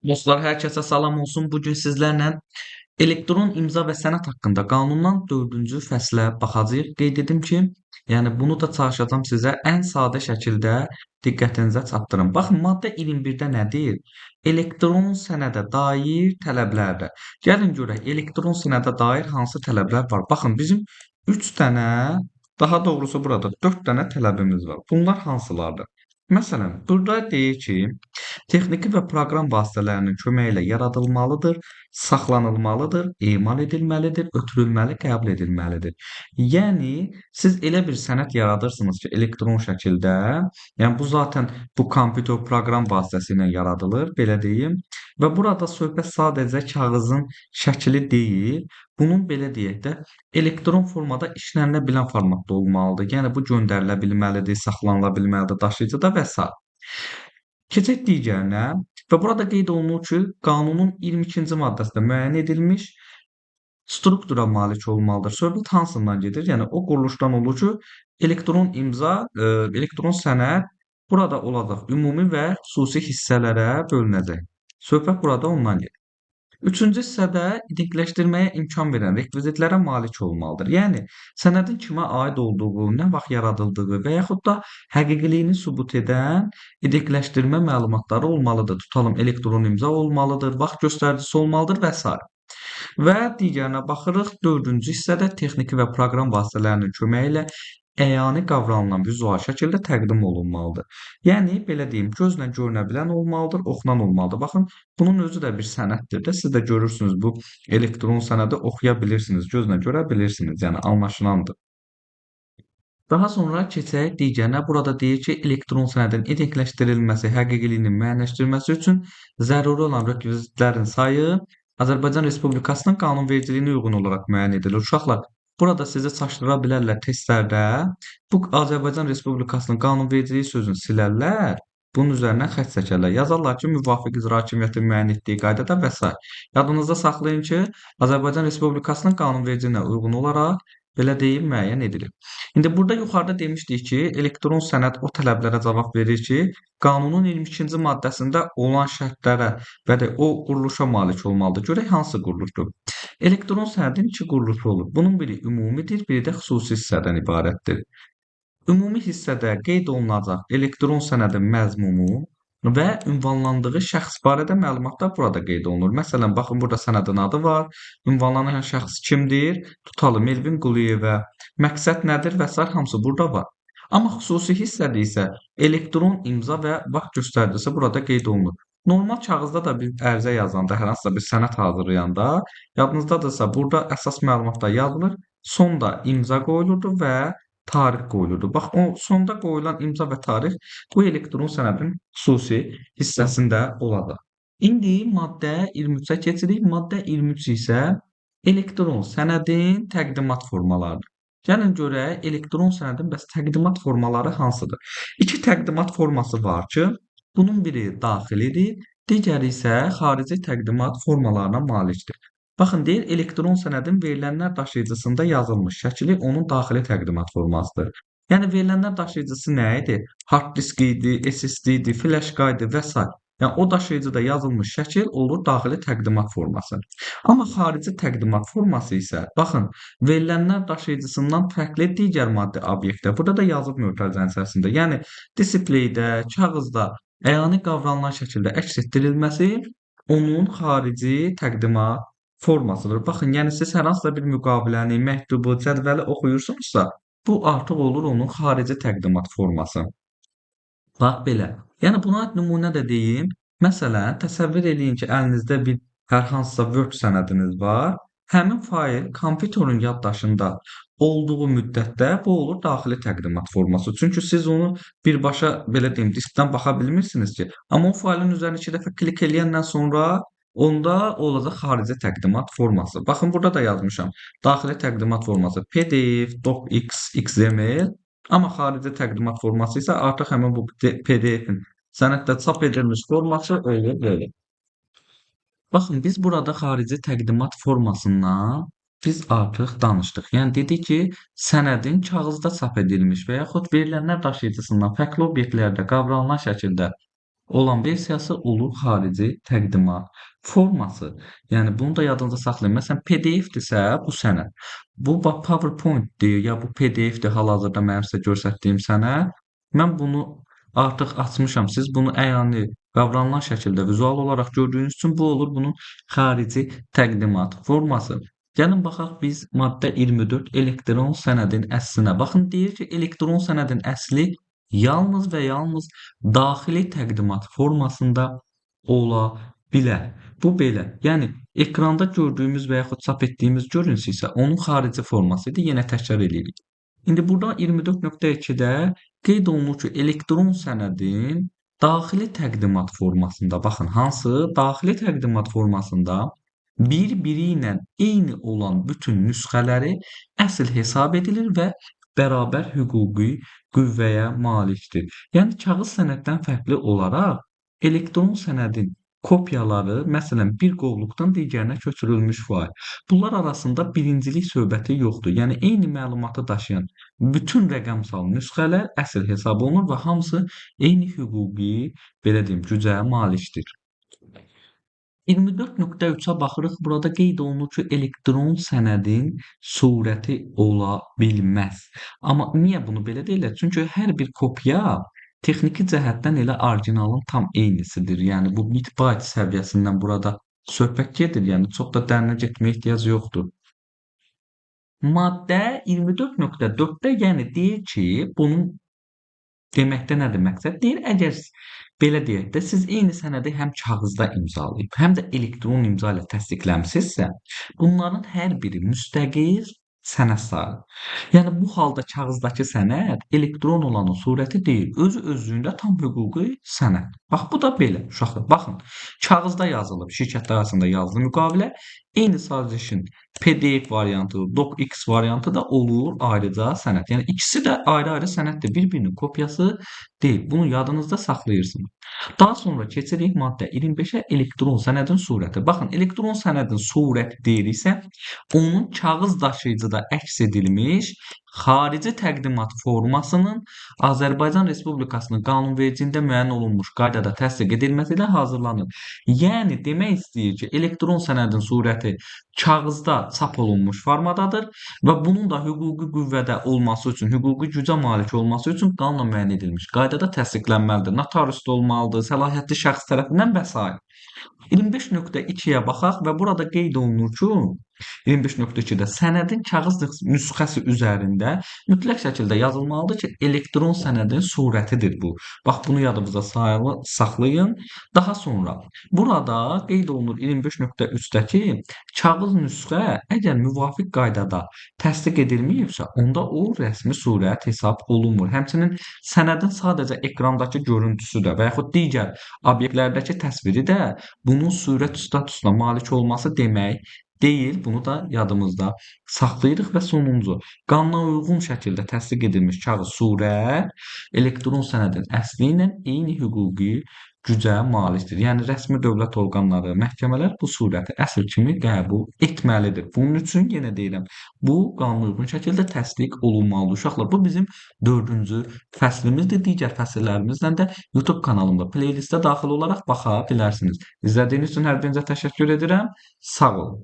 Dostlar, hər kəsə salam olsun. Bu gün sizlərlə elektron imza və sənəd haqqında qanundan 4-cü fəslə baxacağıq. Qeyd edim ki, yəni bunu da çalışacağam sizə ən sadə şəkildə diqqətinizə çatdırım. Baxın, maddə 21-də nə deyir? Elektron sənədə dair tələblərdə. Gəlin görək, elektron sənədə dair hansı tələblər var? Baxın, bizim 3 dənə, daha doğrusu burada 4 dənə tələbimiz var. Bunlar hansılardır? Məsələn, burada deyir ki, texniki və proqram vasitələrinin köməyi ilə yaradılmalıdır, saxlanılmalıdır, emal edilməlidir, ötürülməli, qəbul edilməlidir. Yəni siz elə bir sənəd yaradırsınız ki, elektron şəkildə, yəni bu zaten bu kompüter proqram vasitəsilə yaradılır, belə deyim. Və burada söhbət sadəcə kağızın şəkli deyil, bunun belə deyək də elektron formada işlənilə bilən formatda olmalıdır. Yəni bu göndərilə bilməlidir, saxlanıla bilməlidir daşıyıcıda və s. Keçək digərinə və burada qeyd olunur ki, qanunun 22-ci maddəsində müəyyən edilmiş struktura malik olmalıdır. Söhbət hansından gedir? Yəni o quruluşdan olur ki, elektron imza, elektron sənəd burada olacaq ümumi və xüsusi hissələrə bölünəcək. Söhbət burada ondan gedir. Üçüncü hissədə dəqiqləşdirməyə imkan verən rekvizitlərə malik olmalıdır. Yəni sənədin kimə aid olduğu, nə vaxt yaradıldığı və yaxud da həqiqiliyini sübut edən dəqiqləşdirmə məlumatları olmalıdır. Tutalım elektron imza olmalıdır, vaxt göstəricisi olmalıdır və s. Və digərinə baxırıq. Dördüncü hissədə texniki və proqram vasitələrinin köməyi ilə əyani qavranılan vizual şəkildə təqdim olunmalıdır. Yəni belə deyim, gözlə görünə bilən olmalıdır, oxunan olmalıdır. Baxın, bunun özü də bir sənəddir də. Siz də görürsünüz bu elektron sənədi oxuya bilirsiniz, gözlə görə bilirsiniz. Yəni anlaşılandır. Daha sonra keçək digərinə. Burada deyir ki, elektron sənədin identikləşdirilməsi, həqiqiliyinin müəyyənləşdirilməsi üçün zəruri olan rekvizitlərin sayı Azərbaycan Respublikasının qanunvericiliyinə uyğun olaraq müəyyən edilir. Uşaqlar, burada sizi çaşdıra bilərlər testlərdə. Bu Azərbaycan Respublikasının qanunvericiliyi sözünü silərlər. Bunun üzərinə xətt çəkərlər. Yazarlar ki, müvafiq icra hakimiyyəti müəyyən etdiyi qaydada və s. Yadınızda saxlayın ki, Azərbaycan Respublikasının qanunvericiliyinə uyğun olaraq belə deyim müəyyən edilir. İndi burada yuxarıda demişdik ki, elektron sənəd o tələblərə cavab verir ki, qanunun 22-ci maddəsində olan şərtlərə və də o quruluşa malik olmalıdır. Görək hansı quruluşdur? Elektron sənədin iki quruluşu olur. Bunun biri ümumidir, biri də xüsusi hissədən ibarətdir. Ümumi hissədə qeyd olunacaq elektron sənədin məzmunu və ünvanlandığı şəxs barədə məlumatlar burada qeyd olunur. Məsələn, baxın burada sənədin adı var, ünvanlanan şəxs kimdir, tutalım Elvin Quliyevə, məqsəd nədir və s. hamısı burada var. Amma xüsusi hissədə isə elektron imza və vaxt göstəricisi burada qeyd olunur. Normal kağızda da biz ərizə yazanda, hər hansısa bir sənəd hazırlayanda, yadınızdadırsa burada əsas məlumatlar yazılır, sonda imza qoyulurdu və tarix qoyulurdu. Bax, o sonda qoyulan imza və tarix bu elektron sənədin xüsusi hissəsində olacaq. İndi maddə 23-ə keçirik. Maddə 23 isə elektron sənədin təqdimat formalarıdır. Gəlin görək elektron sənədin bəs təqdimat formaları hansıdır? İki təqdimat forması var ki, bunun biri daxilidir, digəri isə xarici təqdimat formalarına malikdir. Baxın, deyir, elektron sənədin verilənlər daşıyıcısında yazılmış şəkli onun daxili təqdimat formasıdır. Yəni, verilənlər daşıyıcısı nə idi? Hard disk idi, SSD idi, flash idi və s. Yəni, o daşıyıcıda yazılmış şəkil olur daxili təqdimat forması. Amma xarici təqdimat forması isə, baxın, verilənlər daşıyıcısından fərqli digər maddi obyektdə, burada da yazıb mötərizənin içərisində, yəni displeydə, kağızda əyani qavranılan şəkildə əks etdirilməsi onun xarici təqdimat formasıdır. Baxın, yəni siz hər hansısa bir müqaviləni, məktubu, cədvəli oxuyursunuzsa, bu artıq olur onun xarici təqdimat forması. Bax belə. Yəni buna nümunə də deyim. Məsələn, təsəvvür eləyin ki, əlinizdə bir hər hansısa Word sənədiniz var. Həmin fayl kompüterin yaddaşında olduğu müddətdə bu olur daxili təqdimat forması. Çünki siz onu birbaşa belə deyim, diskdən baxa bilmirsiniz ki. Amma o faylın üzərinə 2 dəfə klik eləyəndən sonra onda olacaq xarici təqdimat forması. Baxın, burada da yazmışam. Daxili təqdimat forması PDF, docx, XML. Amma xarici təqdimat forması isə artıq həmin bu PDF-in sənəddə çap edilmiş forması olur belə. Baxın, biz burada xarici təqdimat formasından biz artıq danışdıq. Yəni dedik ki, sənədin kağızda çap edilmiş və yaxud verilənlər daşıyıcısından fərqli obyektlərdə qavranılan şəkildə olan versiyası olur xarici təqdimat forması. Yəni bunu da yadınızda saxlayın. Məsələn, PDF-dirsə bu sənəd. Bu PowerPoint-dir ya bu PDF-dir hal-hazırda mənim sizə göstərdiyim sənəd. Mən bunu artıq açmışam. Siz bunu əyani qavranılan şəkildə vizual olaraq gördüyünüz üçün bu olur bunun xarici təqdimat forması. Gəlin baxaq biz maddə 24 elektron sənədin əslinə. Baxın deyir ki, elektron sənədin əsli yalnız və yalnız daxili təqdimat formasında ola bilər. Bu belə. Yəni ekranda gördüyümüz və yaxud çap etdiyimiz görüntü isə onun xarici forması idi. Yenə təkrar eləyirik. İndi burada 24.2-də qeyd olunur ki, elektron sənədin daxili təqdimat formasında, baxın, hansı daxili təqdimat formasında bir-biri ilə eyni olan bütün nüsxələri əsl hesab edilir və bərabər hüquqi qüvvəyə malikdir. Yəni kağız sənəddən fərqli olaraq elektron sənədin kopyaları, məsələn, bir qovluqdan digərinə köçürülmüş fail. Bunlar arasında birincilik söhbəti yoxdur. Yəni eyni məlumatı daşıyan bütün rəqəmsal nüsxələr əsl hesab olunur və hamısı eyni hüquqi, belə deyim, gücə malikdir. 24.3-ə baxırıq. Burada qeyd olunur ki, elektron sənədin surəti ola bilməz. Amma niyə bunu belə deyirlər? Çünki hər bir kopya texniki cəhətdən elə orijinalın tam eynisidir. Yəni bu bit-byte səviyyəsindən burada söhbət gedir. Yəni çox da dərinə getməyə ehtiyac yoxdur. Maddə 24.4-də yəni deyir ki, bunun deməkdə nədir məqsəd? Deyir, əgər belə deyək də, siz eyni sənədi həm kağızda imzalayıb, həm də elektron imza ilə təsdiqləmisinizsə, bunların hər biri müstəqil sənəd sayılır. Yəni bu halda kağızdakı sənəd elektron olanın surəti deyil, özü özlüyündə tam hüquqi sənəd. Bax bu da belə uşaqlar. Baxın, kağızda yazılıb, şirkətlər arasında yazılı müqavilə, eyni sazişin PDF variantı, docx variantı da olur ayrıca sənəd. Yəni ikisi də ayrı-ayrı sənəddir, bir-birinin kopyası deyil. Bunu yadınızda saxlayırsınız. Daha sonra keçirik maddə 25-ə elektron sənədin surəti. Baxın, elektron sənədin surəti deyiriksə, onun kağız daşıyıcıda əks edilmiş xarici təqdimat formasının Azərbaycan Respublikasının qanunvericiliyində müəyyən olunmuş qaydada təsdiq edilməsi ilə hazırlanır. Yəni demək istəyir ki, elektron sənədin surəti kağızda çap olunmuş formadadır və bunun da hüquqi qüvvədə olması üçün, hüquqi gücə malik olması üçün qanunla müəyyən edilmiş qaydada təsdiqlənməlidir. Notariusda olmalıdır, səlahiyyətli şəxs tərəfindən və s. 25.2-yə baxaq və burada qeyd olunur ki, 25.2-də sənədin kağız nüsxəsi üzərində mütləq şəkildə yazılmalıdır ki, elektron sənədin surətidir bu. Bax, bunu yadınızda saxlayın. Daha sonra burada qeyd olunur 25.3-dəki kağız nüsxə əgər müvafiq qaydada təsdiq edilməyibsə, onda o rəsmi surət hesab olunmur. Həmçinin sənədin sadəcə ekrandakı görüntüsü də və yaxud digər obyektlərdəki təsviri də bunun sürət statusuna malik olması demək deyil. Bunu da yadımızda saxlayırıq və sonuncu, qanuna uyğun şəkildə təsdiq edilmiş kağız surət elektron sənədin əsli ilə eyni hüquqi gücə malikdir. Yəni rəsmi dövlət orqanları, məhkəmələr bu surəti əsl kimi qəbul etməlidir. Bunun üçün yenə deyirəm, bu qanuna uyğun şəkildə təsdiq olunmalıdır. Uşaqlar, bu bizim 4-cü fəslimizdir. Digər fəsillərimizlə də YouTube kanalımda playlistə daxil olaraq baxa bilərsiniz. İzlədiyiniz üçün hər birinizə təşəkkür edirəm. Sağ olun.